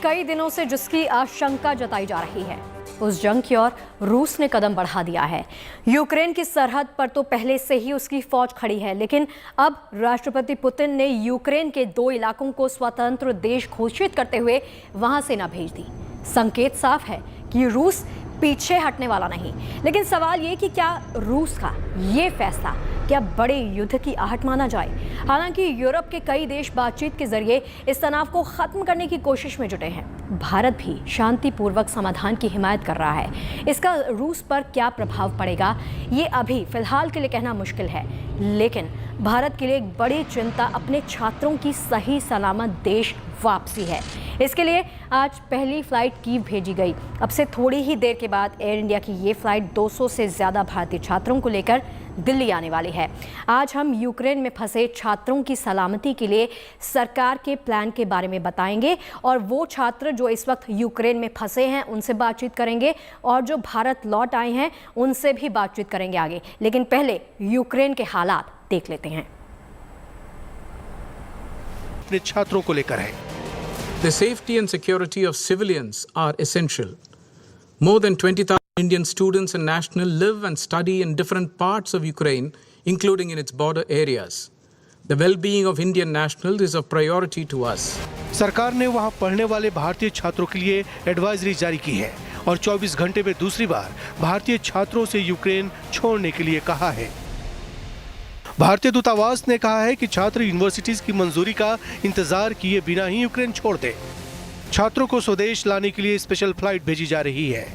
कई दिनों से जिसकी आशंका जताई जा रही है, उस जंग की ओर रूस ने कदम बढ़ा दिया है। यूक्रेन की सरहद पर तो पहले से ही उसकी फौज खड़ी है, लेकिन अब राष्ट्रपति पुतिन ने यूक्रेन के 2 इलाकों को स्वतंत्र देश घोषित करते हुए वहां सेना भेज दी। संकेत साफ है कि रूस पीछे हटने वाला नहीं। लेकिन सवाल ये कि क्या रूस का ये फैसला क्या बड़े युद्ध की आहट माना जाए? हालांकि यूरोप के कई देश बातचीत के जरिए इस तनाव को खत्म करने की कोशिश में जुटे हैं। भारत भी शांतिपूर्वक समाधान की हिमायत कर रहा है। इसका रूस पर क्या प्रभाव पड़ेगा, ये अभी फिलहाल के लिए कहना मुश्किल है। लेकिन भारत के लिए एक बड़ी चिंता अपने छात्रों की सही सलामत देश वापसी है। इसके लिए आज पहली फ्लाइट कीव भेजी गई। अब से थोड़ी ही देर के बाद एयर इंडिया की ये फ्लाइट 200 से ज़्यादा भारतीय छात्रों को लेकर दिल्ली आने वाली है। आज हम यूक्रेन में फंसे छात्रों की सलामती के लिए सरकार के प्लान के बारे में बताएंगे और वो छात्र जो इस वक्त यूक्रेन में फंसे हैं उनसे बातचीत करेंगे और जो भारत लौट आए हैं उनसे भी बातचीत करेंगे आगे। लेकिन पहले यूक्रेन के हालात देख लेते हैं। अपने छात्रों को लेकर है। The safety and security of civilians are essential. More than 20,000 Indian students and nationals live and study in different parts of Ukraine, including in its border areas. The well-being of Indian nationals is of priority to us. सरकार ने वहां पढ़ने वाले भारतीय छात्रों के लिए advisory जारी की है और 24 घंटे में दूसरी बार भारतीय छात्रों से यूक्रेन छोड़ने के लिए कहा है। भारतीय दूतावास ने कहा है कि छात्र यूनिवर्सिटीज की मंजूरी का इंतजार किए बिना ही यूक्रेन छोड़ दे। छात्रों को स्वदेश लाने के लिए स्पेशल फ्लाइट भेजी जा रही है।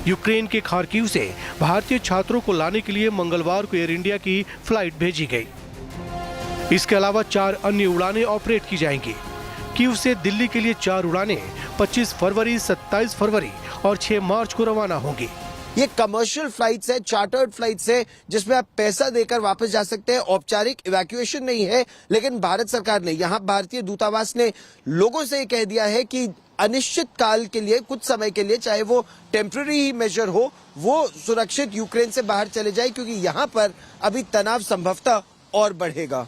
यूक्रेन के खार्किव से भारतीय छात्रों को लाने के लिए मंगलवार को एयर इंडिया की फ्लाइट भेजी गई। इसके अलावा 4 अन्य उड़ानें ऑपरेट की जाएंगी। कीव से दिल्ली के लिए 4 उड़ानें 25 फरवरी, 27 फरवरी और 6 मार्च को रवाना होंगी। ये कमर्शियल फ्लाइट्स है, चार्टर्ड फ्लाइट्स है, जिसमें आप पैसा देकर वापस जा सकते हैं। औपचारिक इवैक्यूएशन नहीं है, लेकिन भारत सरकार ने, यहाँ भारतीय दूतावास ने लोगों से कह दिया है कि अनिश्चित काल के लिए, कुछ समय के लिए, चाहे वो टेम्पररी ही मेजर हो, वो सुरक्षित यूक्रेन से बाहर चले जाए, क्योंकि यहाँ पर अभी तनाव संभवतः और बढ़ेगा।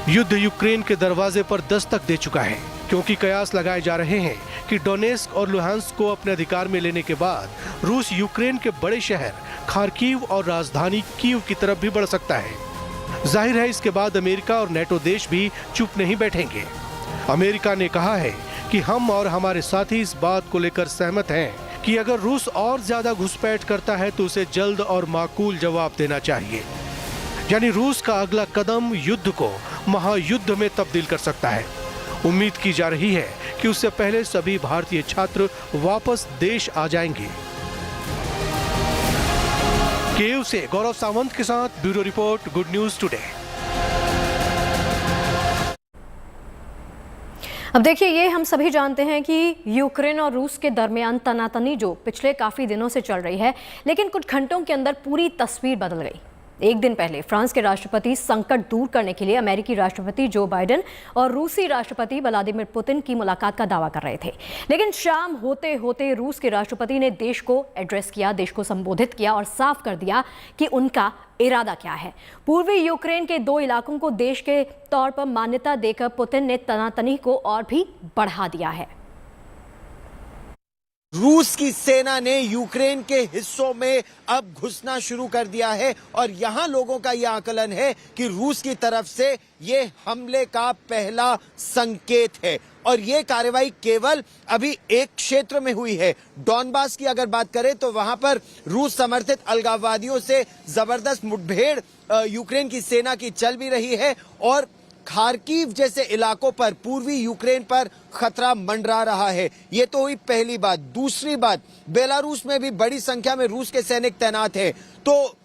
युद्ध यूक्रेन के दरवाजे पर दस्तक दे चुका है, क्योंकि कयास लगाए जा रहे हैं कि डोनेस्क और लुहांस्क को अपने अधिकार में लेने के बाद रूस यूक्रेन के बड़े शहर खार्किव और राजधानी कीव की तरफ भी बढ़ सकता है। जाहिर है इसके बाद अमेरिका और नेटो देश भी चुप नहीं बैठेंगे। अमेरिका ने कहा है कि हम और हमारे साथी इस बात को लेकर सहमत हैं कि अगर रूस और ज्यादा घुसपैठ करता है तो उसे जल्द और माकूल जवाब देना चाहिए। यानी रूस का अगला कदम युद्ध को महायुद्ध में तब्दील कर सकता है। उम्मीद की जा रही है कि उससे पहले सभी भारतीय छात्र वापस देश आ जाएंगे। कीव से गौरव सावंत के साथ bureau report, good news today. अब देखिए, ये हम सभी जानते हैं कि यूक्रेन और रूस के दरमियान तनातनी जो पिछले काफ़ी दिनों से चल रही है, लेकिन कुछ घंटों के अंदर पूरी तस्वीर बदल गई। एक दिन पहले फ्रांस के राष्ट्रपति संकट दूर करने के लिए अमेरिकी राष्ट्रपति जो बाइडेन और रूसी राष्ट्रपति व्लादिमीर पुतिन की मुलाकात का दावा कर रहे थे। लेकिन शाम होते होते रूस के राष्ट्रपति ने देश को एड्रेस किया, देश को संबोधित किया और साफ कर दिया कि उनका इरादा क्या है। पूर्वी यूक्रेन के 2 इलाकों को देश के तौर पर मान्यता देकर पुतिन ने तनातनी को और भी बढ़ा दिया है। रूस की सेना ने यूक्रेन के हिस्सों में अब घुसना शुरू कर दिया है और यहां लोगों का यह आकलन है कि रूस की तरफ से ये हमले का पहला संकेत है और ये कार्रवाई केवल अभी एक क्षेत्र में हुई है। डॉनबास की अगर बात करें तो वहां पर रूस समर्थित अलगाववादियों से जबरदस्त मुठभेड़ यूक्रेन की सेना की चल भी रही है और खार्किव जैसे इलाकों पर, पूर्वी यूक्रेन पर खतरा मंडरा रहा है। ये तो हुई पहली बात। दूसरी बात, बेलारूस में भी बड़ी संख्या में रूस के सैनिक तैनात हैं। तो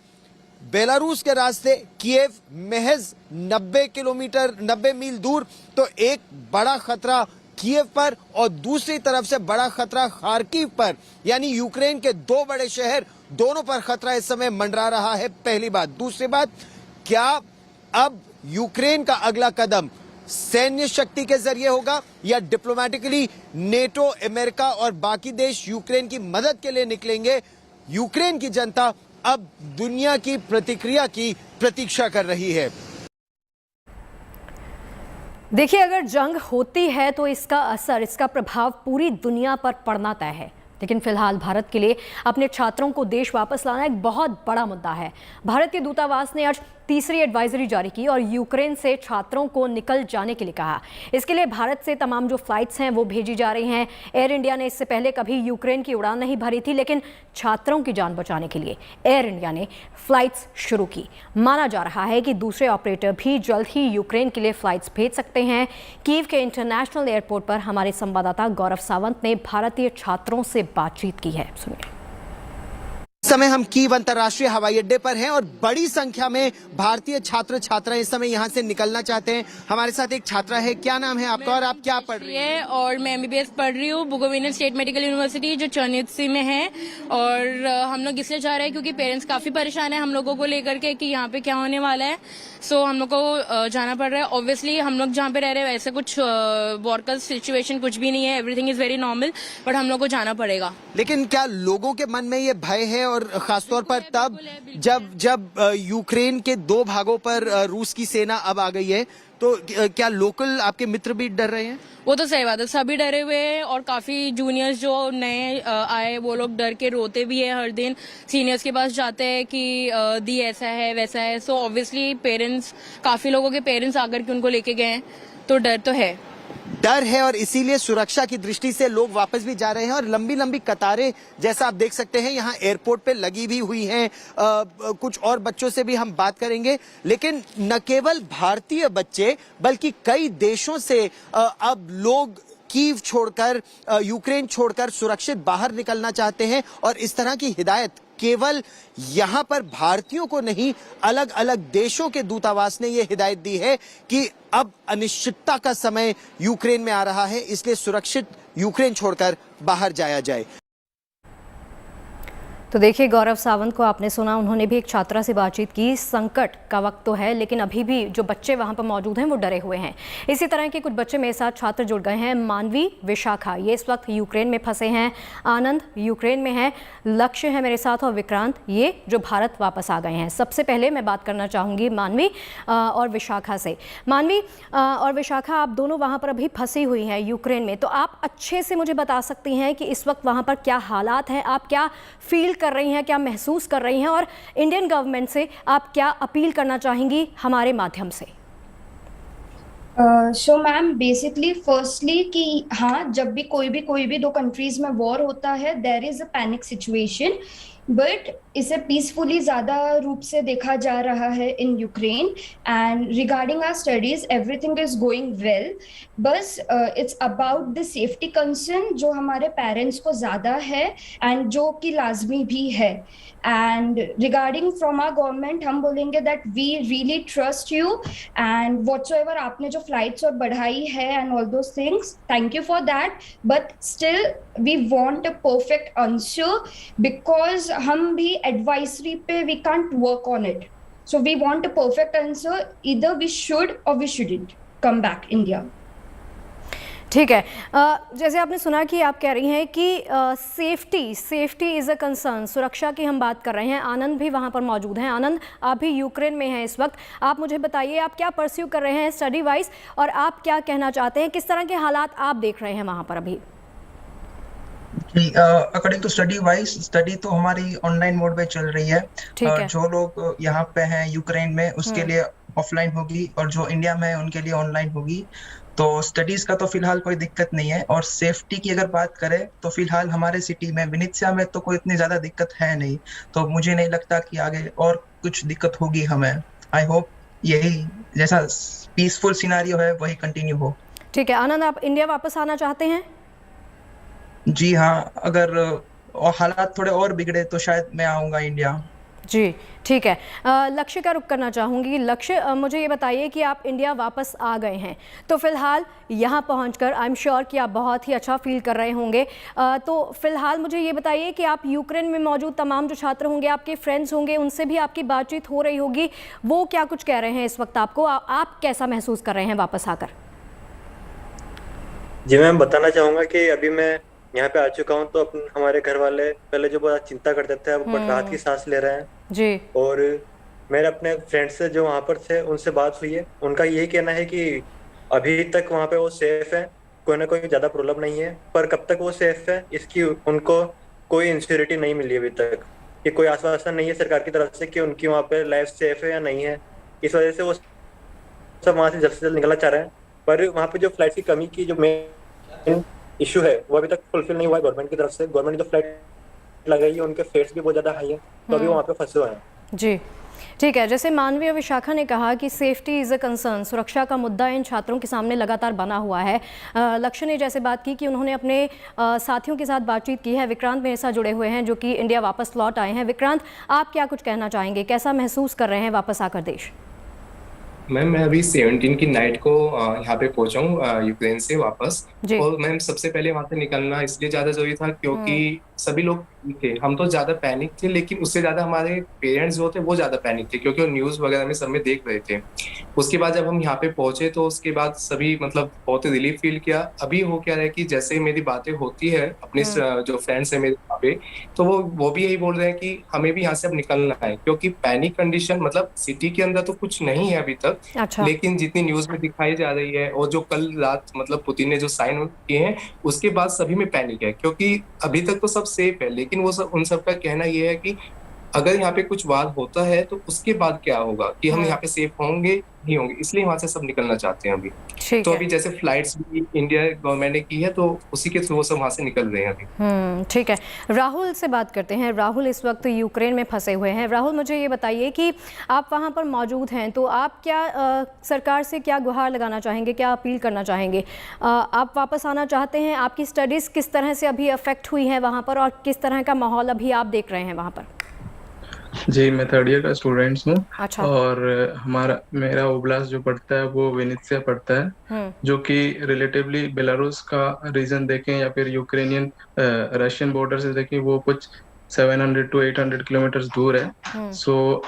बेलारूस के रास्ते कीव महज 90 मील दूर, तो एक बड़ा खतरा कीव पर और दूसरी तरफ से बड़ा खतरा खार्किव पर, यानी यूक्रेन के 2 बड़े शहर, दोनों पर खतरा इस समय मंडरा रहा है। पहली बात। दूसरी बात, क्या अब यूक्रेन का अगला कदम सैन्य शक्ति के जरिए होगा या डिप्लोमेटिकली नेटो, अमेरिका और बाकी देश यूक्रेन की मदद के लिए निकलेंगे? यूक्रेन की जनता अब दुनिया की प्रतिक्रिया की प्रतीक्षा कर रही है। देखिए, अगर जंग होती है तो इसका असर, इसका प्रभाव पूरी दुनिया पर पड़ना तय है। लेकिन फिलहाल भारत के लिए अपने छात्रों को देश वापस लाना एक बहुत बड़ा मुद्दा है। भारत के दूतावास ने आज तीसरी एडवाइजरी जारी की और यूक्रेन से छात्रों को निकल जाने के लिए कहा। इसके लिए भारत से तमाम जो फ्लाइट्स हैं वो भेजी जा रही हैं। एयर इंडिया ने इससे पहले कभी यूक्रेन की उड़ान नहीं भरी थी, लेकिन छात्रों की जान बचाने के लिए एयर इंडिया ने फ्लाइट्स शुरू की। माना जा रहा है कि दूसरे ऑपरेटर भी जल्द ही यूक्रेन के लिए फ्लाइट्स भेज सकते हैं। कीव के इंटरनेशनल एयरपोर्ट पर हमारे संवाददाता गौरव सावंत ने भारतीय छात्रों से बातचीत की है। सुनिए। इस समय हम कीव अंतर्राष्ट्रीय हवाई अड्डे पर हैं और बड़ी संख्या में भारतीय छात्र छात्राएं इस समय यहाँ से निकलना चाहते हैं। हमारे साथ एक छात्रा है, क्या नाम है आपका और आप क्या पढ़ रही हैं? और मैं एमबीबीएस पढ़ रही हूँ बुकोविना स्टेट मेडिकल यूनिवर्सिटी जो चर्नित्सी में है। और हम लोग इसलिए जा रहे हैं क्योंकि पेरेंट्स काफी परेशान है हम लोगों को लेकर के कि यहाँ पे क्या होने वाला है। सो हम लोग को जाना पड़ रहा है। ऑब्वियसली हम लोग जहाँ पे रह रहे हैं वैसे कुछ वॉर का सिचुएशन कुछ भी नहीं है, everything is very normal, but हम लोग को जाना पड़ेगा। लेकिन क्या लोगों के मन में ये भय है, और खासतौर पर तब जब यूक्रेन के दो भागों पर रूस की सेना अब आ गई है, तो क्या लोकल आपके मित्र भी डर रहे हैं? वो तो सही बात है, सभी डरे हुए हैं और काफी जूनियर्स जो नए आए वो लोग डर के रोते भी है हर दिन। सीनियर्स के पास जाते हैं कि दी ऐसा है वैसा है। सो ऑब्वियसली पेरेंट्स, काफी लोगों के पेरेंट्स आकर के उनको लेके गए हैं, तो डर तो है। डर है और इसीलिए सुरक्षा की दृष्टि से लोग वापस भी जा रहे हैं और लंबी लंबी कतारें जैसा आप देख सकते हैं यहाँ एयरपोर्ट पे लगी भी हुई हैं। कुछ और बच्चों से भी हम बात करेंगे, लेकिन न केवल भारतीय बच्चे बल्कि कई देशों से अब लोग कीव छोड़कर, यूक्रेन छोड़कर सुरक्षित बाहर निकलना चाहते हैं। और इस तरह की हिदायत केवल यहाँ पर भारतीयों को नहीं, अलग अलग देशों के दूतावास ने ये हिदायत दी है कि अब अनिश्चितता का समय यूक्रेन में आ रहा है, इसलिए सुरक्षित यूक्रेन छोड़कर बाहर जाया जाए। तो देखिए, गौरव सावंत को आपने सुना, उन्होंने भी एक छात्रा से बातचीत की। संकट का वक्त तो है, लेकिन अभी भी जो बच्चे वहां पर मौजूद हैं वो डरे हुए हैं। इसी तरह के कुछ बच्चे मेरे साथ छात्र जुड़ गए हैं। मानवी, विशाखा, ये इस वक्त यूक्रेन में फंसे हैं। आनंद यूक्रेन में है, लक्ष्य है मेरे साथ, और विक्रांत, ये जो भारत वापस आ गए हैं। सबसे पहले मैं बात करना चाहूँगी मानवी और विशाखा से। मानवी और विशाखा, आप दोनों वहाँ पर अभी फंसी हुई हैं यूक्रेन में, तो आप अच्छे से मुझे बता सकती हैं कि इस वक्त वहाँ पर क्या हालात हैं, आप क्या फील कर रही हैं, क्या महसूस कर रही हैं, और इंडियन गवर्नमेंट से आप क्या अपील करना चाहेंगी हमारे माध्यम से? सो मैम, बेसिकली फर्स्टली कि हाँ, जब भी कोई भी दो कंट्रीज में वॉर होता है there is a panic situation, but इसे पीसफुली ज़्यादा रूप से देखा जा रहा है in Ukraine. And regarding our studies everything is going well, बस it's about the safety concern जो हमारे पेरेंट्स को ज़्यादा है एंड जो कि लाजमी भी है। And regarding from our government हम बोलेंगे that we really trust you and whatsoever आपने जो फ्लाइट्स और बढ़ाई है and all those things, thank you for that, but still we want a perfect answer because हम भी एडवाइजरी पे we can't work on it. So we want a perfect answer, either we should or we shouldn't come back India. ठीक है, जैसे आपने सुना कि आप कह रही हैं कि सेफ्टी इज़ अ कंसर्न, सुरक्षा की हम बात कर रहे हैं। आनंद भी वहाँ पर मौजूद हैं। आनंद, आप भी यूक्रेन में हैं इस वक्त, आप मुझे बताइए आप क्या परस्यू कर रहे हैं स्टडी वाइज, और आप क्या कहना चाहते हैं, किस तरह के हालात आप देख रहे हैं वहाँ पर अभी? According to study wise, study तो हमारी ऑनलाइन मोड पे चल रही है। जो लोग यहाँ पे हैं यूक्रेन में उसके लिए ऑफलाइन होगी, और जो इंडिया में है उनके लिए ऑनलाइन होगी। तो स्टडीज का तो फिलहाल कोई दिक्कत नहीं है। और सेफ्टी की अगर बात करें तो फिलहाल हमारे सिटी में विनित्सिया में तो कोई इतनी ज्यादा दिक्कत है नहीं, तो मुझे नहीं लगता कि आगे और कुछ दिक्कत होगी हमें। आई होप यही जैसा पीसफुल सिनेरियो है वही कंटिन्यू हो। ठीक है आनंद, आप इंडिया वापस आना चाहते हैं? जी हाँ, अगर और हालात थोड़े और बिगड़े तो शायद मैं आऊँगा इंडिया। जी ठीक है। लक्ष्य का रुख करना चाहूँगी। लक्ष्य, मुझे ये बताइए कि आप इंडिया वापस आ गए हैं, तो फिलहाल यहाँ पहुँचकर आई एम श्योर कि आप बहुत ही अच्छा फील कर रहे होंगे। तो फिलहाल मुझे ये बताइए कि आप यूक्रेन में मौजूद तमाम जो छात्र होंगे, आपके फ्रेंड्स होंगे, उनसे भी आपकी बातचीत हो रही होगी, वो क्या कुछ कह रहे हैं इस वक्त आपको, आप कैसा महसूस कर रहे हैं वापस आकर? जी मैम, बताना चाहूँगा कि अभी मैं यहाँ पे आ चुका हूँ, तो हमारे घर वाले पहले जो बहुत चिंता करते थे अब राहत की सांस ले रहे हैं जी। और मेरे अपने फ्रेंड्स से जो वहाँ पर थे उनसे बात हुई है, उनका यही कहना है कि अभी तक वहाँ पे वो सेफ है, कोई ना कोई ज्यादा प्रॉब्लम नहीं है, पर कब तक वो सेफ है इसकी उनको कोई इंश्योरिटी नहीं मिली अभी तक, कि कोई आश्वासन नहीं है सरकार की तरफ से कि उनकी वहाँ पे लाइफ सेफ है या नहीं है। इस वजह से वो सब वहाँ से जल्द निकलना चाह रहे हैं, पर वहाँ पे जो फ्लाइट की कमी की जो मेन इशू है वो अभी तक फुलफिल नहीं हुआ है गवर्नमेंट की तरफ से। गवर्नमेंट ने जो फ्लाइट लगाई है उनके फेयर्स भी बहुत ज्यादा हाई है, तो अभी वहाँ पे फंसे हुए हैं। जी ठीक है, जैसे मानवीय विशाखा ने कहा कि सेफ्टी इज़ अ कंसर्न, सुरक्षा का मुद्दा इन छात्रों के सामने लगातार बना हुआ है। लक्ष्य ने जैसे बात की कि उन्होंने अपने साथियों के साथ बातचीत की है। विक्रांत मेरे साथ जुड़े हुए हैं जो कि इंडिया वापस लौट आए हैं। विक्रांत, आप क्या कुछ कहना चाहेंगे, कैसा महसूस कर रहे हैं वापस आकर देश? मैम मैं अभी 17 की नाइट को यहाँ पे पहुंचा हूँ यूक्रेन से वापस। और मैम सबसे पहले वहां से निकलना इसलिए ज्यादा जरूरी था क्योंकि सभी लोग थे, हम तो ज्यादा पैनिक थे, लेकिन उससे ज्यादा हमारे पेरेंट्स जो थे वो ज्यादा पैनिक थे क्योंकि वो न्यूज वगैरह में सब में देख रहे थे। उसके बाद जब हम यहाँ पे पहुंचे तो उसके बाद सभी मतलब बहुत रिलीफ फील किया। अभी हो क्या रहा है कि जैसे मेरी बातें होती है अपने जो फ्रेंड्स है मेरे यहाँ पे, तो वो भी यही बोल रहे हैं कि हमें भी यहाँ से अब निकलना है क्योंकि पैनिक कंडीशन मतलब सिटी के अंदर तो कुछ नहीं है अभी तक। अच्छा। लेकिन जितनी न्यूज में दिखाई जा रही है और जो कल रात मतलब पुतिन ने जो साइन किए हैं उसके बाद सभी में पैनिक है क्योंकि अभी तक तो सब सेफ है, लेकिन वो सब उन सब का कहना ये है कि अगर यहाँ पे कुछ वार होता है तो उसके बाद क्या होगा, कि हम यहाँ पे सेफ होंगे नहीं होंगे, इसलिए वहां से सब निकलना चाहते हैं अभी। तो अभी जैसे फ्लाइट्स भी इंडिया गवर्नमेंट ने की है तो उसी के थ्रू सब वहां से निकल रहे हैं अभी। ठीक है, राहुल से बात करते हैं। राहुल इस वक्त यूक्रेन में फंसे हुए हैं। राहुल, मुझे ये बताइए कि आप वहाँ पर मौजूद हैं तो आप क्या सरकार से क्या गुहार लगाना चाहेंगे, क्या अपील करना चाहेंगे? आप वापस आना चाहते हैं? आपकी स्टडीज़ किस तरह से अभी अफेक्ट हुई हैं वहाँ पर और किस तरह का माहौल अभी आप देख रहे हैं वहाँ पर? जी, मैं थर्ड ईयर का स्टूडेंट्स हूँ। अच्छा। और मेरा ओब्लास्ट जो पड़ता है वो विनित्सिया पड़ता है, जो कि रिलेटिवली बेलारूस का रीजन देखें या फिर यूक्रेनियन रशियन बॉर्डर से देखें वो कुछ 700 to 800 किलोमीटर दूर है। सो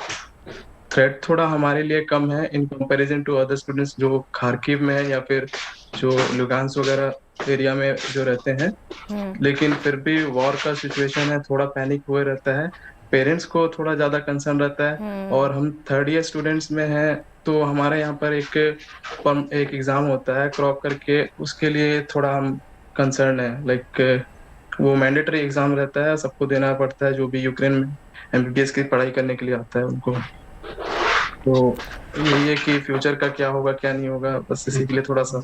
थ्रेट थोड़ा हमारे लिए कम है in comparison to other students जो खार्किव में है या फिर जो लुगांस वगैरह एरिया में जो रहते हैं। लेकिन फिर भी वॉर का सिचुएशन है, थोड़ा पैनिक हुए रहता है, पेरेंट्स को थोड़ा ज्यादा कंसर्न रहता है। और हम थर्ड ईयर स्टूडेंट्स में हैं तो हमारे यहाँ पर एक एग्जाम होता है क्रॉप करके, उसके लिए थोड़ा हम कंसर्न है। लाइक वो मैंडेटरी एग्जाम रहता है, सबको देना पड़ता है जो भी यूक्रेन में एमबीबीएस की पढ़ाई करने के लिए आता है उनको। तो यही है कि फ्यूचर का क्या होगा क्या नहीं होगा, बस इसी के लिए थोड़ा सा।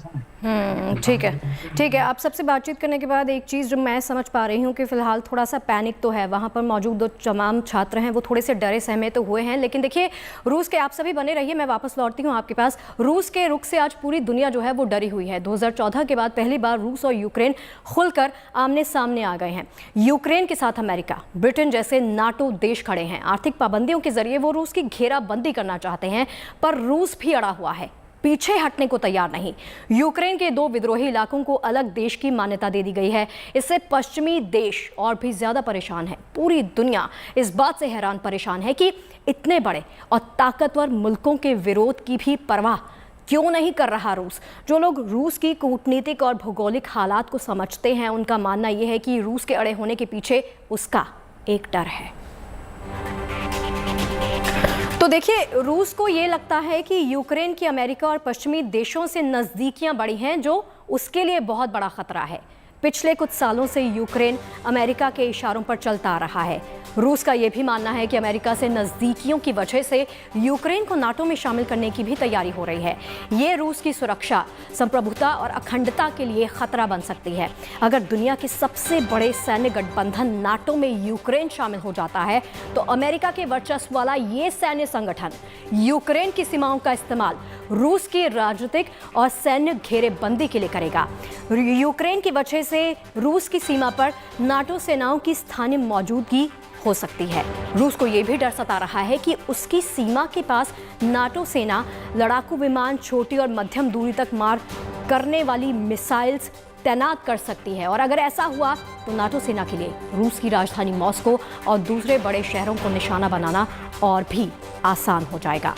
ठीक है। आप सबसे बातचीत करने के बाद एक चीज़ जो मैं समझ पा रही हूँ कि फ़िलहाल थोड़ा सा पैनिक तो है वहाँ पर मौजूद जो तमाम छात्र हैं वो थोड़े से डरे सहमे तो हुए हैं। लेकिन देखिए, रूस के आप सभी बने रहिए, मैं वापस लौटती हूँ आपके पास। रूस के रुख से आज पूरी दुनिया जो है वो डरी हुई है। 2014 के बाद पहली बार रूस और यूक्रेन खुलकर आमने सामने आ गए हैं। यूक्रेन के साथ अमेरिका, ब्रिटेन जैसे नाटो देश खड़े हैं। आर्थिक पाबंदियों के जरिए वो रूस की घेराबंदी करना चाहते हैं, पर रूस भी अड़ा हुआ है, पीछे हटने को तैयार नहीं। यूक्रेन के 2 विद्रोही इलाकों को अलग देश की मान्यता दे दी गई है। इससे पश्चिमी देश और भी ज्यादा परेशान है। पूरी दुनिया इस बात से हैरान परेशान है कि इतने बड़े और ताकतवर मुल्कों के विरोध की भी परवाह क्यों नहीं कर रहा रूस। जो लोग रूस की कूटनीतिक और भौगोलिक हालात को समझते हैं उनका मानना यह है कि रूस के अड़े होने के पीछे उसका एक डर है। तो देखिए, रूस को ये लगता है कि यूक्रेन की अमेरिका और पश्चिमी देशों से नज़दीकियां बढ़ी हैं, जो उसके लिए बहुत बड़ा खतरा है। पिछले कुछ सालों से यूक्रेन अमेरिका के इशारों पर चलता आ रहा है। रूस का यह भी मानना है कि अमेरिका से नज़दीकियों की वजह से यूक्रेन को नाटो में शामिल करने की भी तैयारी हो रही है। ये रूस की सुरक्षा, संप्रभुता और अखंडता के लिए खतरा बन सकती है। अगर दुनिया के सबसे बड़े सैन्य गठबंधन नाटो में यूक्रेन शामिल हो जाता है तो अमेरिका के वर्चस्व वाला ये सैन्य संगठन यूक्रेन की सीमाओं का इस्तेमाल रूस की राजनीतिक और सैन्य घेरेबंदी के लिए करेगा। यूक्रेन की वजह से रूस की सीमा पर नाटो सेनाओं की स्थानीय मौजूदगी हो सकती है। रूस को यह भी डर सता रहा है कि उसकी सीमा के पास नाटो सेना लड़ाकू विमान, छोटी और मध्यम दूरी तक मार करने वाली मिसाइल्स तैनात कर सकती है। और अगर ऐसा हुआ तो नाटो सेना के लिए रूस की राजधानी मॉस्को और दूसरे बड़े शहरों को निशाना बनाना और भी आसान हो जाएगा।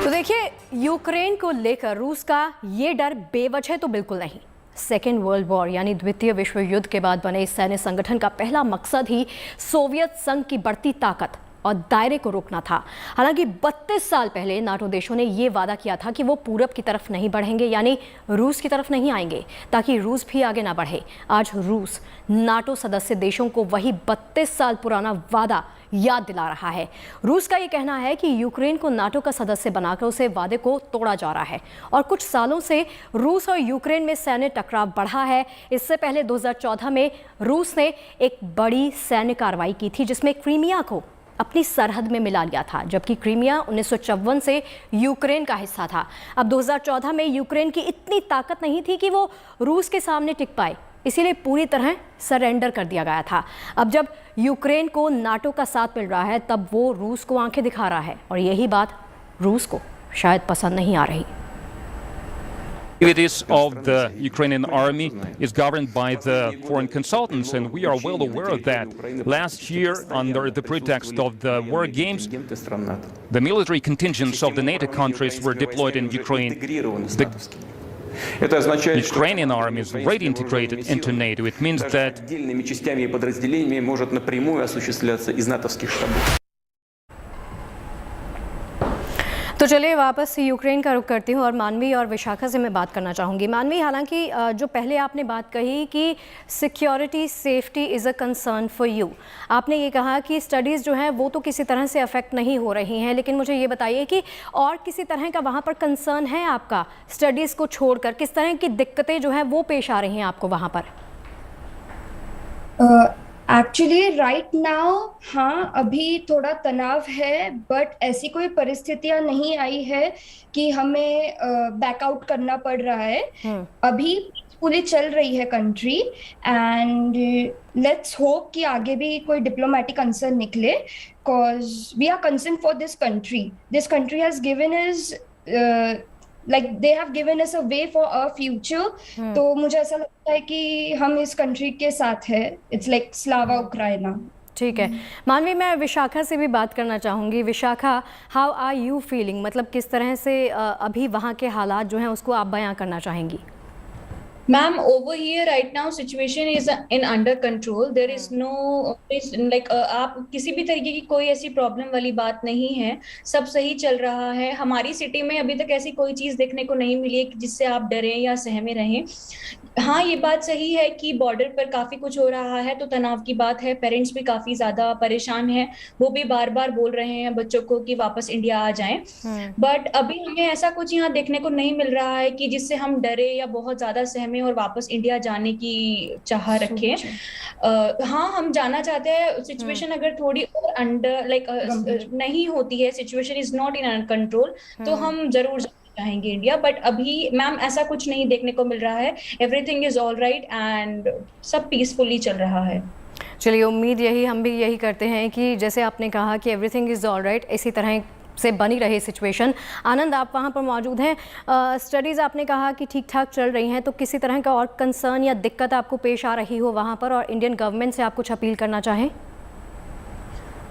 तो देखिए, यूक्रेन को लेकर रूस का ये डर बेवजह तो बिल्कुल नहीं। सेकेंड वर्ल्ड वॉर यानी द्वितीय विश्व युद्ध के बाद बने इस सैन्य संगठन का पहला मकसद ही सोवियत संघ की बढ़ती ताकत और दायरे को रोकना था। हालांकि 32 साल पहले नाटो देशों ने ये वादा किया था कि वो पूरब की तरफ नहीं बढ़ेंगे, यानी रूस की तरफ नहीं आएंगे, ताकि रूस भी आगे ना बढ़े। आज रूस नाटो सदस्य देशों को वही 32 साल पुराना वादा याद दिला रहा है। रूस का ये कहना है कि यूक्रेन को नाटो का सदस्य बनाकर उसे वादे को तोड़ा जा रहा है और कुछ सालों से रूस और यूक्रेन में सैन्य टकराव बढ़ा है। इससे पहले 2014 में रूस ने एक बड़ी सैन्य कार्रवाई की थी जिसमें क्रीमिया को अपनी सरहद में मिला लिया था, जबकि क्रीमिया 1954 से यूक्रेन का हिस्सा था। अब 2014 में यूक्रेन की इतनी ताकत नहीं थी कि वो रूस के सामने टिक पाए, इसीलिए पूरी तरह सरेंडर कर दिया गया था। अब जब यूक्रेन को नाटो का साथ मिल रहा है तब वो रूस को आंखें दिखा रहा है और यही बात रूस को शायद पसंद नहीं आ रही। Activities of the Ukrainian army is governed by the foreign consultants, and we are well aware of that. Last year, under the pretext of the war games, the military contingents of the NATO countries were deployed in Ukraine. The Ukrainian army is already integrated into NATO. It means that तो चलिए वापस Ukraine का रुख करती हूँ और मानवी और विशाखा से मैं बात करना चाहूँगी। मानवी, हालांकि जो पहले आपने बात कही कि security safety is a concern for you, आपने ये कहा कि स्टडीज़ जो हैं वो तो किसी तरह से अफेक्ट नहीं हो रही हैं, लेकिन मुझे ये बताइए कि और किसी तरह का वहाँ पर कंसर्न है आपका स्टडीज़ को छोड़कर? किस तरह की दिक्कतें जो हैं वो पेश आ रही हैं आपको वहाँ पर? एक्चुअली राइट नाउ हाँ अभी थोड़ा तनाव है, बट ऐसी कोई परिस्थितियां नहीं आई है कि हमें बैकआउट करना पड़ रहा है। अभी पूरी चल रही है कंट्री एंड लेट्स होप कि आगे भी कोई डिप्लोमेटिक आंसर निकले, because we are concern for this country. This country has given us like they have given us a way for our future। तो मुझे ऐसा लगता है कि हम इस कंट्री के साथ है। It's like Slava Ukraina. ठीक है मानवी, मैं विशाखा से भी बात करना चाहूँगी। Vishakha, how are you feeling? मतलब किस तरह से अभी वहाँ के हालात जो हैं उसको आप बयां करना चाहेंगी? Ma'am, over here right now situation is in under control. There is no आप किसी भी तरीके की कोई ऐसी प्रॉब्लम वाली बात नहीं है, सब सही चल रहा है। हमारी सिटी में अभी तक ऐसी कोई चीज़ देखने को नहीं मिली है जिससे आप डरें या सहमे रहें। हाँ, ये बात सही है कि बॉर्डर पर काफ़ी कुछ हो रहा है तो तनाव की बात है। पेरेंट्स भी काफ़ी ज़्यादा परेशान हैं, वो भी बार बार बोल रहे हैं बच्चों को कि वापस इंडिया आ जाएं। बट अभी हमें ऐसा कुछ यहाँ देखने को नहीं मिल रहा है कि जिससे हम डरे या बहुत ज़्यादा सहमे और वापस इंडिया जाने की चाह रखें। हाँ, हम जाना चाहते हैं। सिचुएशन अगर थोड़ी और अंडर नहीं होती है, situation is not in control, तो हम जरूर चाहेंगे इंडिया। बट अभी मैम ऐसा कुछ नहीं देखने को मिल रहा है। Everything is all right and सब पीसफुली चल रहा है। चलिए, उम्मीद हम भी यही करते हैं कि जैसे आपने कहा कि एवरीथिंग इज ऑल राइट, इसी तरह से बनी रही सिचुएशन। आनंद, आप वहाँ पर मौजूद हैं। स्टडीज़ आपने कहा कि ठीक ठाक चल रही हैं, तो किसी तरह का और कंसर्न या दिक्कत आपको पेश आ रही हो वहाँ पर और इंडियन गवर्नमेंट से आप कुछ अपील करना चाहें?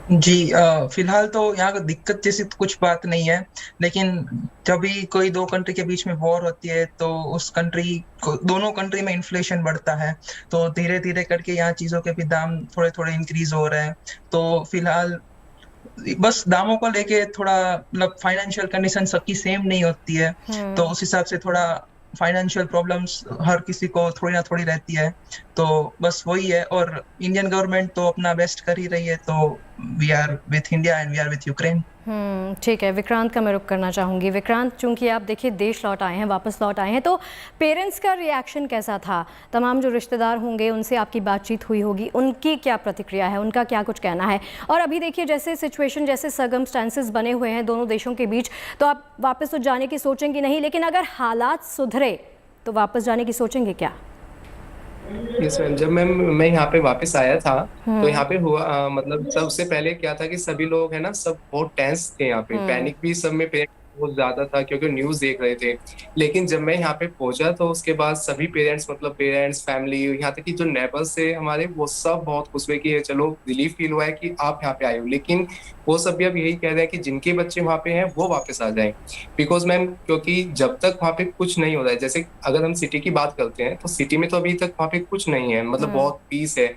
जी, फिलहाल तो यहाँ का दिक्कत जैसी तो कुछ बात नहीं है, लेकिन जब भी कोई दो कंट्री के बीच में वॉर होती है तो उस दोनों कंट्री में इन्फ्लेशन बढ़ता है, तो धीरे धीरे करके यहाँ चीज़ों के भी दाम थोड़े थोड़े इंक्रीज हो रहे हैं। तो फिलहाल बस दामों को लेके थोड़ा मतलब फाइनेंशियल कंडीशन सबकी सेम नहीं होती है, तो उस हिसाब से थोड़ा फाइनेंशियल प्रॉब्लम्स हर किसी को थोड़ी ना थोड़ी रहती है। तो बस वही है, और इंडियन गवर्नमेंट तो अपना बेस्ट कर ही रही है। तो we are with India and we are with Ukraine. ठीक है, विक्रांत का मैं रुख करना चाहूँगी। विक्रांत, चूंकि आप देखिए देश लौट आए हैं, वापस लौट आए हैं, तो पेरेंट्स का रिएक्शन कैसा था? तमाम जो रिश्तेदार होंगे उनसे आपकी बातचीत हुई होगी, उनकी क्या प्रतिक्रिया है, उनका क्या कुछ कहना है? और अभी देखिए जैसे सिचुएशन, जैसे सर्कमस्टेंसेस बने हुए हैं दोनों देशों के बीच, तो आप वापस तो जाने की सोचेंगे नहीं, लेकिन अगर हालात सुधरे तो वापस जाने की सोचेंगे क्या? यस मैम, जब मैं यहाँ पे वापस आया था तो यहाँ पे हुआ मतलब सबसे पहले क्या था कि सभी लोग है ना, सब बहुत टेंस थे यहाँ पे। पैनिक भी सब में बहुत ज्यादा था क्योंकि न्यूज देख रहे थे। लेकिन जब मैं यहाँ पे पहुंचा तो उसके बाद सभी पेरेंट्स फैमिली, यहाँ तक कि जो नेबर्स थे हमारे, वो सब बहुत खुश हुए कि चलो रिलीफ फील हुआ है कि आप यहाँ पे आए हो। लेकिन वो सब भी अब यही कह रहे हैं कि जिनके बच्चे वहाँ पे हैं वो वापस आ जाएं। बिकॉज मैम, क्योंकि जब तक वहाँ पे कुछ नहीं होता है, जैसे अगर हम सिटी की बात करते हैं तो सिटी में तो अभी तक वहाँ पे कुछ नहीं है, मतलब बहुत पीस है।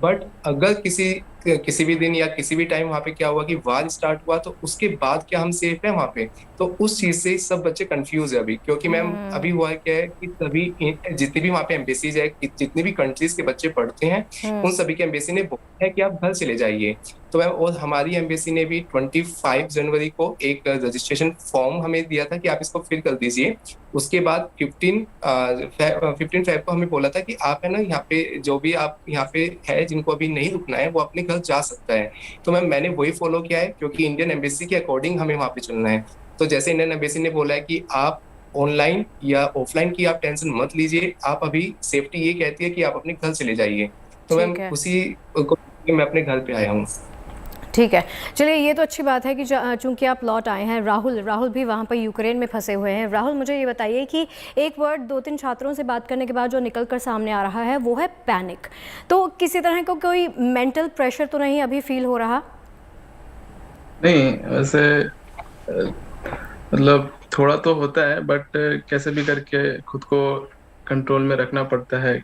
बट अगर किसी किसी भी दिन या किसी भी टाइम वहाँ पे क्या हुआ कि वार स्टार्ट हुआ तो उसके बाद क्या हम सेफ है वहाँ पे, तो उस चीज से सब बच्चे कंफ्यूज है अभी, क्योंकि मैम अभी हुआ क्या है कि सभी जितनी भी वहाँ पे एम्बेसीज है, जितने भी कंट्रीज के बच्चे पढ़ते हैं उन सभी के एम्बेसी ने बोला है कि आप घर चले जाइए। तो मैम और हमारी एम्बेसी ने भी 25 जनवरी को एक रजिस्ट्रेशन फॉर्म हमें दिया था कि आप इसको फिल कर दीजिए। उसके बाद 15 फेब को हमें बोला था कि आप है ना यहाँ पे जो भी आप यहाँ पे है जिनको अभी नहीं रुकना है वो अपने घर जा सकता है। तो मैम मैंने वही फॉलो किया है, क्योंकि इंडियन एम्बेसी के अकॉर्डिंग हमें वहाँ पे चलना है। तो जैसे इंडियन एम्बेसी ने बोला है कि आप ऑनलाइन या ऑफलाइन की आप टेंशन मत लीजिए, आप अभी सेफ्टी ये कहती है कि आप अपने घर चले जाइए। तो मैम उसी को मैं अपने घर पे आया हूँ। ठीक है, चलिए ये तो अच्छी बात है कि चूंकि आप लौट आए हैं। राहुल भी वहाँ पर यूक्रेन में फंसे हुए हैं। राहुल, मुझे ये बताइए कि एक वर्ड 2-3 छात्रों से बात करने के बाद जो निकल कर सामने आ रहा है वो है पैनिक। तो किसी तरह का कोई मेंटल प्रेशर तो नहीं अभी फील हो रहा? नहीं, वैसे मतलब थोड़ा तो होता है, बट कैसे भी करके खुद को कंट्रोल में रखना पड़ता है।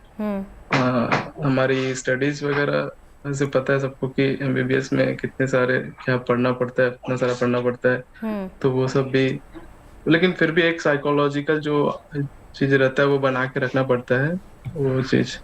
हमारी स्टडीज वगैरह वैसे पता है सबको कि एमबीबीएस में कितने सारे क्या पढ़ना पड़ता है, इतना सारा पढ़ना पड़ता है। तो वो सब भी, लेकिन फिर भी एक साइकोलॉजिकल जो चीज रहता है वो बना के रखना पड़ता है, वो चीज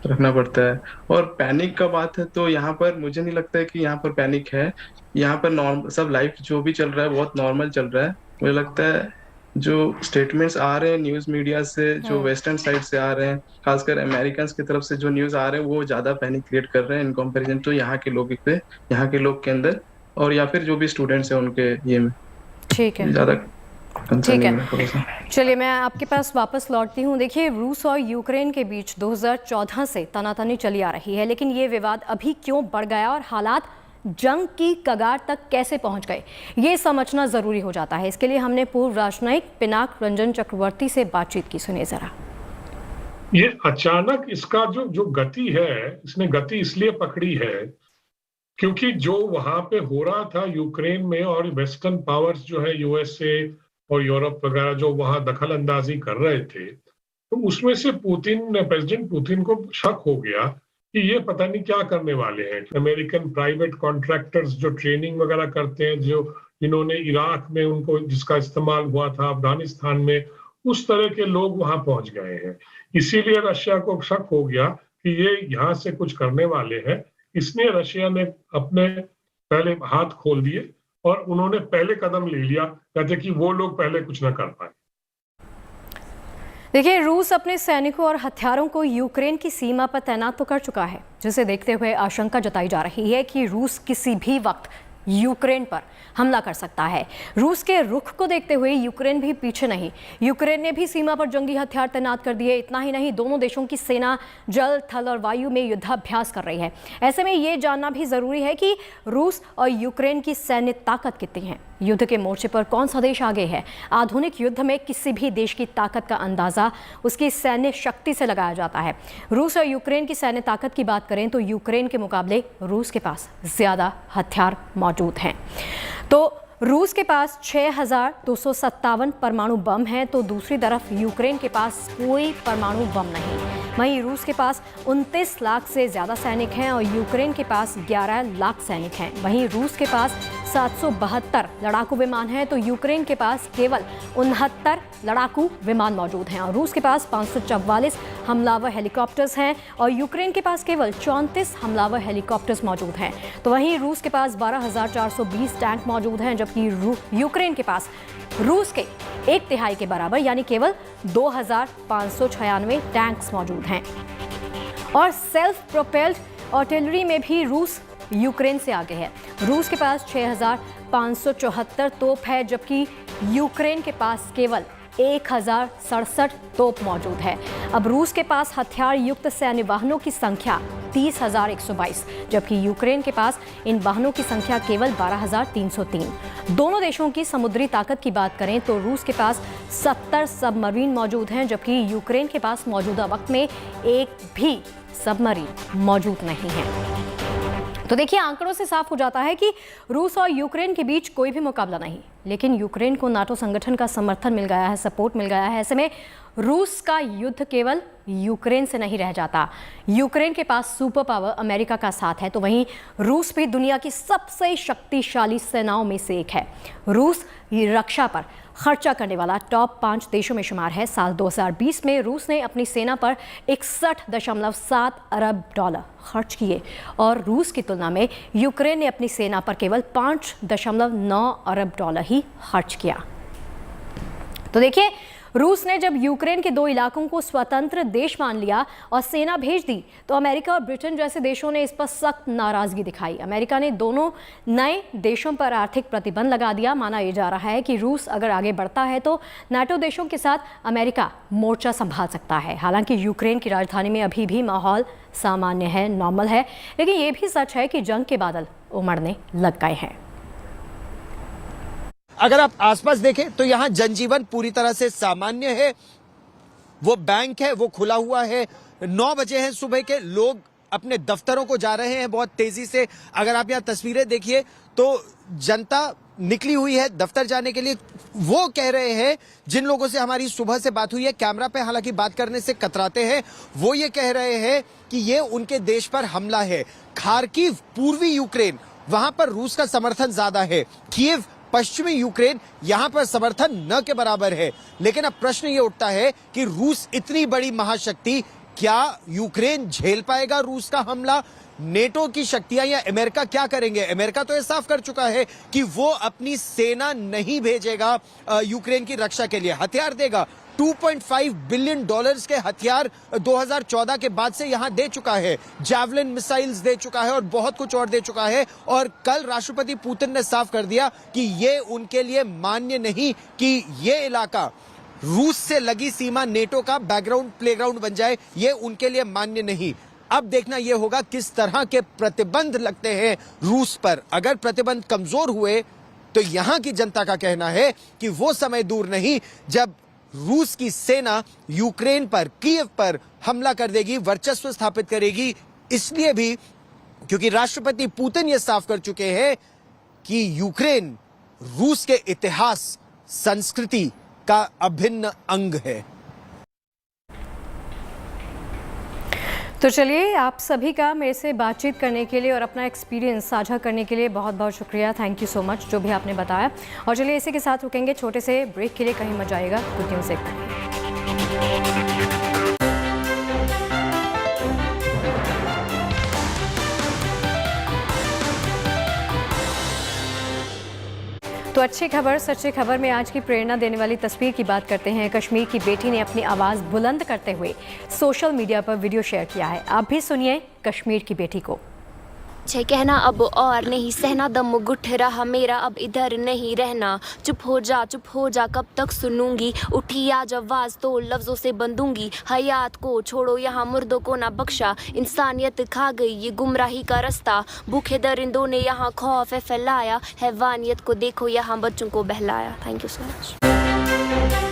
रखना पड़ता है। और पैनिक का बात है तो यहाँ पर मुझे नहीं लगता है कि यहाँ पर पैनिक है। यहाँ पर नॉर्मल सब लाइफ जो भी चल रहा है बहुत नॉर्मल चल रहा है। मुझे लगता है जो स्टेटमेंट्स आ रहे हैं न्यूज मीडिया से, जो वेस्टर्न साइड से आ रहे हैं, खासकर अमेरिकन की तरफ से जो न्यूज आ रहे हैं वो ज्यादा पैनिक क्रिएट कर रहे हैं इन कंपैरिजन तो यहाँ के लोग पे, यहाँ के लोग के अंदर, और या फिर जो भी स्टूडेंट्स हैं उनके ये में। ठीक है, ज्यादा ठीक है। चलिए मैं आपके पास वापस लौटती हूँ। देखिए, रूस और यूक्रेन के बीच 2014 से तनातनी चली आ रही है, लेकिन ये विवाद अभी क्यों बढ़ गया और हालात जंग की कगार तक कैसे पहुंच गए, ये समझना जरूरी हो जाता है। इसके लिए हमने पूर्व राजनयिक पिनाक रंजन चक्रवर्ती से बातचीत की। सुनिए जरा। ये अचानक इसका जो गति है, इसने गति इसलिए पकड़ी है क्योंकि जो वहां पे हो रहा था यूक्रेन में, और वेस्टर्न पावर्स जो है यूएसए और यूरोप वगैरह जो वहां दखल अंदाजी कर रहे थे, तो उसमें से प्रेसिडेंट पुतिन को शक हो गया कि ये पता नहीं क्या करने वाले हैं। अमेरिकन प्राइवेट कॉन्ट्रैक्टर्स जो ट्रेनिंग वगैरह करते हैं, जो इन्होंने इराक में उनको जिसका इस्तेमाल हुआ था, अफगानिस्तान में, उस तरह के लोग वहां पहुंच गए हैं। इसीलिए रशिया को शक हो गया कि ये यहाँ से कुछ करने वाले हैं। इसलिए रशिया ने अपने पहले हाथ खोल दिए और उन्होंने पहले कदम ले लिया, कहते कि वो लोग पहले कुछ ना कर पाए। देखिए, रूस अपने सैनिकों और हथियारों को यूक्रेन की सीमा पर तैनात तो कर चुका है, जिसे देखते हुए आशंका जताई जा रही है कि रूस किसी भी वक्त यूक्रेन पर हमला कर सकता है। रूस के रुख को देखते हुए यूक्रेन भी पीछे नहीं। यूक्रेन ने भी सीमा पर जंगी हथियार तैनात कर दिए। इतना ही नहीं, दोनों देशों की सेना जल, थल और वायु में युद्धाभ्यास कर रही है। ऐसे में ये जानना भी जरूरी है कि रूस और यूक्रेन की सैन्य ताकत कितनी है, युद्ध के मोर्चे पर कौन सा देश आगे है। आधुनिक युद्ध में किसी भी देश की ताकत का अंदाजा उसकी सैन्य शक्ति से लगाया जाता है। रूस और यूक्रेन की सैन्य ताकत की बात करें तो यूक्रेन के मुकाबले रूस के पास ज्यादा हथियार मौजूद हैं। तो रूस के पास 6,257 परमाणु बम हैं, तो दूसरी तरफ यूक्रेन के पास कोई परमाणु बम नहीं। वहीं रूस के पास 29 लाख से ज़्यादा सैनिक हैं और यूक्रेन के पास 11 लाख सैनिक हैं। वहीं रूस के पास 772 लड़ाकू विमान हैं, तो यूक्रेन के पास केवल 69 लड़ाकू विमान मौजूद हैं। और रूस के पास 544 हमलावर हेलीकॉप्टर्स हैं और यूक्रेन के पास केवल 34 हमलावर हेलीकॉप्टर्स मौजूद हैं। तो वहीं रूस के पास 12,420 टैंक मौजूद हैं, जबकि यूक्रेन के पास रूस के 1/3 के बराबर यानी केवल 2,596 टैंक्स मौजूद हैं। और सेल्फ प्रोपेल्ड आर्टिलरी में भी रूस यूक्रेन से आगे है। रूस के पास 6,574 तोप है, जबकि यूक्रेन के पास केवल 1,067 तोप मौजूद है। अब रूस के पास हथियार युक्त सैन्य वाहनों की संख्या 30,122, जबकि यूक्रेन के पास इन वाहनों की संख्या केवल 12,303। दोनों देशों की समुद्री ताकत की बात करें तो रूस के पास 70 सबमरीन मौजूद हैं, जबकि यूक्रेन के पास मौजूदा वक्त में एक भी सबमरीन मौजूद नहीं है। तो देखिए, आंकड़ों से साफ हो जाता है कि रूस और यूक्रेन के बीच कोई भी मुकाबला नहीं, लेकिन यूक्रेन को नाटो संगठन का समर्थन मिल गया है, सपोर्ट मिल गया है। ऐसे में रूस का युद्ध केवल यूक्रेन से नहीं रह जाता। यूक्रेन के पास सुपर पावर अमेरिका का साथ है, तो वहीं रूस भी दुनिया की सबसे शक्तिशाली सेनाओं में से एक है। रूस रक्षा पर खर्चा करने वाला टॉप 5 देशों में शुमार है। साल 2020 में रूस ने अपनी सेना पर 61.7 अरब डॉलर खर्च किए और रूस की तुलना में यूक्रेन ने अपनी सेना पर केवल 5.9 अरब डॉलर ही खर्च किया। तो देखिए, रूस ने जब यूक्रेन के 2 इलाकों को स्वतंत्र देश मान लिया और सेना भेज दी, तो अमेरिका और ब्रिटेन जैसे देशों ने इस पर सख्त नाराजगी दिखाई। अमेरिका ने दोनों नए देशों पर आर्थिक प्रतिबंध लगा दिया। माना यह जा रहा है कि रूस अगर आगे बढ़ता है तो नाटो देशों के साथ अमेरिका मोर्चा संभाल सकता है। हालांकि यूक्रेन की राजधानी में अभी भी माहौल सामान्य है, नॉर्मल है, लेकिन ये भी सच है कि जंग के बादल उमड़ने लग गए हैं। अगर आप आसपास देखें तो यहां जनजीवन पूरी तरह से सामान्य है। वो बैंक है वो खुला हुआ है। 9 बजे हैं सुबह के, लोग अपने दफ्तरों को जा रहे हैं बहुत तेजी से। अगर आप यहां तस्वीरें देखिए तो जनता निकली हुई है दफ्तर जाने के लिए। वो कह रहे हैं, जिन लोगों से हमारी सुबह से बात हुई है, कैमरा पे हालांकि बात करने से कतराते हैं, वो ये कह रहे हैं कि ये उनके देश पर हमला है। खार्किव पूर्वी यूक्रेन, वहां पर रूस का समर्थन ज्यादा है। कीव पश्चिमी यूक्रेन, यहां पर समर्थन न के बराबर है। लेकिन अब प्रश्न ये उठता है कि रूस इतनी बड़ी महाशक्ति, क्या यूक्रेन झेल पाएगा रूस का हमला? नेटो की शक्तियां या अमेरिका क्या करेंगे? अमेरिका तो ये साफ कर चुका है कि वो अपनी सेना नहीं भेजेगा यूक्रेन की रक्षा के लिए, हथियार देगा। 2.5 बिलियन डॉलर्स के हथियार 2014 के बाद से यहां दे चुका है। जैवलिन मिसाइल्स दे चुका है और बहुत कुछ और दे चुका है। और कल राष्ट्रपति पुतिन ने साफ कर दिया कि ये उनके लिए मान्य नहीं कि ये इलाका रूस से लगी सीमा नेटो का बैकग्राउंड प्लेग्राउंड बन जाए, ये उनके लिए मान्य नहीं। अब देखना यह होगा किस तरह के प्रतिबंध लगते हैं रूस पर। अगर प्रतिबंध कमजोर हुए तो यहां की जनता का कहना है कि वो समय दूर नहीं जब रूस की सेना यूक्रेन पर, कीव पर हमला कर देगी, वर्चस्व स्थापित करेगी। इसलिए भी क्योंकि राष्ट्रपति पुतिन ये साफ कर चुके हैं कि यूक्रेन रूस के इतिहास, संस्कृति का अभिन्न अंग है। तो चलिए, आप सभी का मेरे से बातचीत करने के लिए और अपना एक्सपीरियंस साझा करने के लिए बहुत बहुत शुक्रिया। थैंक यू सो मच जो भी आपने बताया। और चलिए, इसी के साथ रुकेंगे छोटे से ब्रेक के लिए, कहीं मत जाइएगा। गुड न्यूज़ देखते हैं। तो अच्छी खबर, सच्ची खबर में आज की प्रेरणा देने वाली तस्वीर की बात करते हैं। कश्मीर की बेटी ने अपनी आवाज़ बुलंद करते हुए सोशल मीडिया पर वीडियो शेयर किया है। आप भी सुनिए कश्मीर की बेटी को। छे कहना अब और नहीं सहना, दम घुट रहा मेरा, अब इधर नहीं रहना। चुप हो जा, कब तक सुनूंगी। उठी आज आवाज़ तो लफ्ज़ों से बंधूंगी। हयात को छोड़ो यहाँ, मुर्दों को ना बख्शा। इंसानियत खा गई ये गुमराही का रास्ता। भूखे दरिंदों ने यहाँ खौफ फैलाया। हैवानियत को देखो यहाँ बच्चों को बहलाया। Thank you so much.